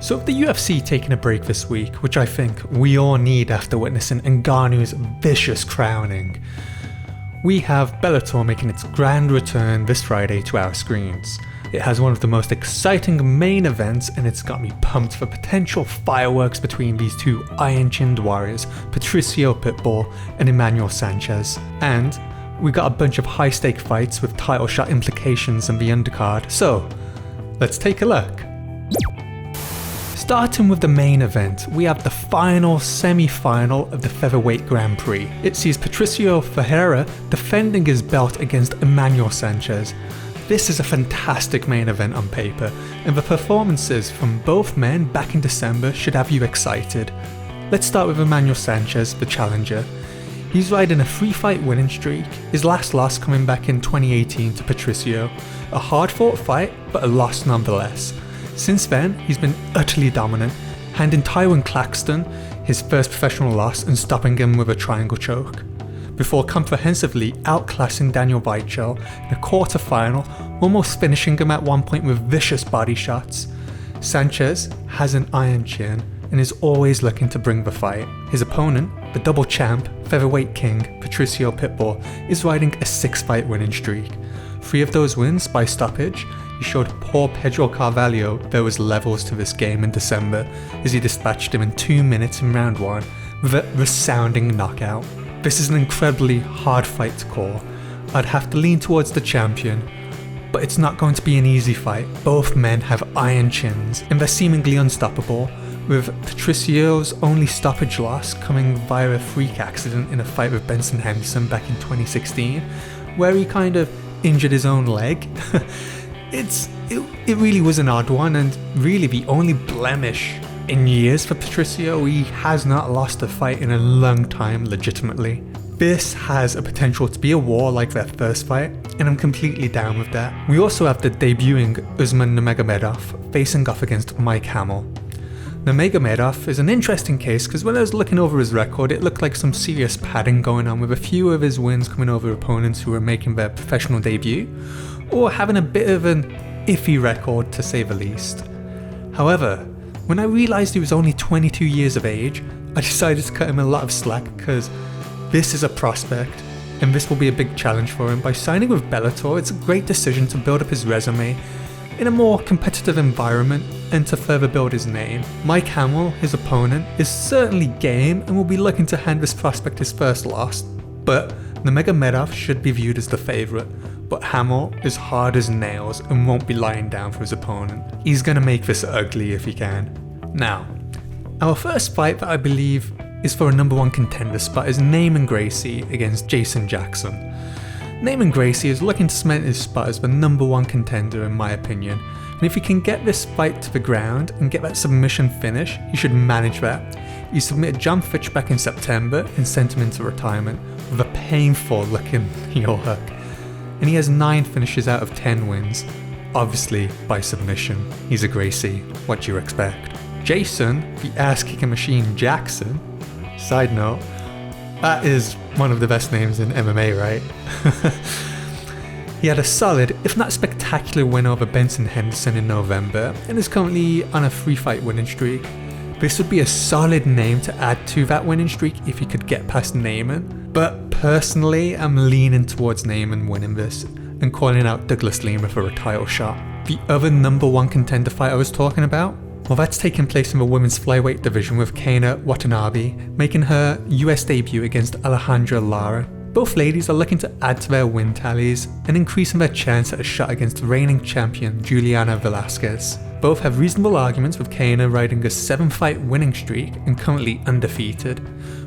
So with the UFC taking a break this week, which I think we all need after witnessing Ngannou's vicious crowning, we have Bellator making its grand return this Friday to our screens. It has one of the most exciting main events, and it's got me pumped for potential fireworks between these two iron-chinned warriors, Patricio Pitbull and Emmanuel Sanchez. And we got a bunch of high-stake fights with title shot implications in the undercard, so let's take a look. Starting with the main event, we have the final semi-final of the Featherweight Grand Prix. It sees Patricio Ferreira defending his belt against Emmanuel Sanchez. This is a fantastic main event on paper, and the performances from both men back in December should have you excited. Let's start with Emmanuel Sanchez, the challenger. He's riding a 3-fight winning streak, his last loss coming back in 2018 to Patricio. A hard-fought fight, but a loss nonetheless. Since then, he's been utterly dominant, handing Tywin Claxton his first professional loss and stopping him with a triangle choke, before comprehensively outclassing Daniel Weichel in a quarter-final, almost finishing him at one point with vicious body shots. Sanchez has an iron chin and is always looking to bring the fight. His opponent, the double champ, featherweight king, Patricio Pitbull, is riding a 6-fight winning streak. 3 of those wins by stoppage. He showed poor Pedro Carvalho there was levels to this game in December, as he dispatched him in 2 minutes in round 1 with a resounding knockout. This is an incredibly hard fight to call. I'd have to lean towards the champion, but it's not going to be an easy fight. Both men have iron chins, and they're seemingly unstoppable, with Patricio's only stoppage loss coming via a freak accident in a fight with Benson Henderson back in 2016, where he kind of injured his own leg. It really was an odd one, and really the only blemish in years for Patricio. He has not lost a fight in a long time legitimately. This has a potential to be a war like their first fight, and I'm completely down with that. We also have the debuting Usman Nurmagomedov facing off against Mike Hamill. Nurmagomedov is an interesting case because when I was looking over his record, it looked like some serious padding going on, with a few of his wins coming over opponents who were making their professional debut, or having a bit of an iffy record to say the least. However, when I realised he was only 22 years of age, I decided to cut him a lot of slack because this is a prospect, and this will be a big challenge for him. By signing with Bellator, it's a great decision to build up his resume in a more competitive environment and to further build his name. Mike Hamill, his opponent, is certainly game and will be looking to hand this prospect his first loss, but Nurmagomedov should be viewed as the favourite. But Hamill is hard as nails and won't be lying down for his opponent. He's going to make this ugly if he can. Now, our first fight that I believe is for a number 1 contender spot is Neiman Gracie against Jason Jackson. Neiman Gracie is looking to cement his spot as the number 1 contender in my opinion, and if he can get this fight to the ground and get that submission finish, he should manage that. He submitted John Fitch back in September and sent him into retirement with a painful looking heel hook. And he has 9 finishes out of 10 wins, obviously by submission. He's a Gracie, what do you expect? Jason, the ass-kicking machine Jackson, side note, that is one of the best names in MMA, right? He had a solid, if not spectacular, win over Benson Henderson in November, and is currently on a 3-fight winning streak. This would be a solid name to add to that winning streak if he could get past Neiman, but personally I'm leaning towards Neiman winning this and calling out Douglas Lima for a title shot. The other number 1 contender fight I was talking about, well, that's taking place in the women's flyweight division with Kana Watanabe making her US debut against Alejandra Lara. Both ladies are looking to add to their win tallies and increasing their chance at a shot against reigning champion Juliana Velasquez. Both have reasonable arguments, with Kana riding a 7-fight winning streak and currently undefeated,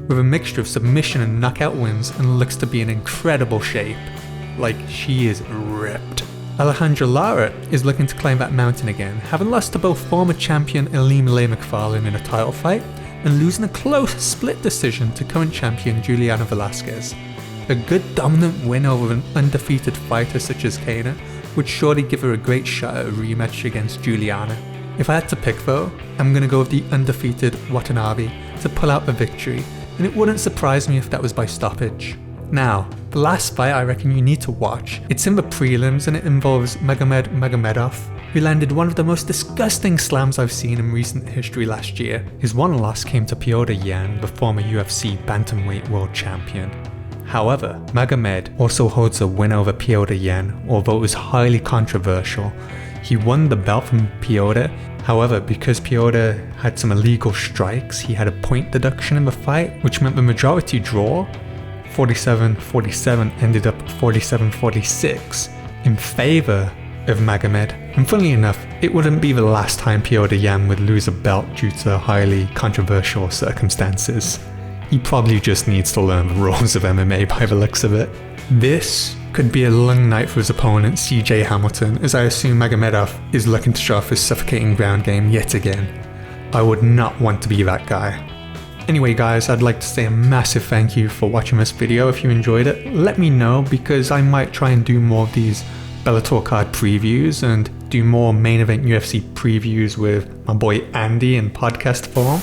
with a mixture of submission and knockout wins, and looks to be in incredible shape. Like, she is ripped. Alejandra Lara is looking to climb that mountain again, having lost to both former champion Ilima-Lei Macfarlane in a title fight and losing a close split decision to current champion Juliana Velasquez. A good dominant win over an undefeated fighter such as Kana would surely give her a great shot at a rematch against Juliana. If I had to pick though, I'm going to go with the undefeated Watanabe to pull out the victory, and it wouldn't surprise me if that was by stoppage. Now, the last fight I reckon you need to watch. It's in the prelims and it involves Magomed Magomedov who landed one of the most disgusting slams I've seen in recent history last year. His one loss came to Piotr Yan, the former UFC bantamweight world champion. However, Magomed also holds a win over Piotr Yan, although it was highly controversial. He won the belt from Piotr. However, because Piotr had some illegal strikes, he had a point deduction in the fight, which meant the majority draw, 47-47, ended up 47-46 in favor of Magomed. And funnily enough, it wouldn't be the last time Piotr Yan would lose a belt due to highly controversial circumstances. He probably just needs to learn the rules of MMA by the looks of it. This could be a long night for his opponent, CJ Hamilton, as I assume Magomedov is looking to show off his suffocating ground game yet again. I would not want to be that guy. Anyway guys, I'd like to say a massive thank you for watching this video. If you enjoyed it, let me know, because I might try and do more of these Bellator card previews and do more main event UFC previews with my boy Andy in podcast form.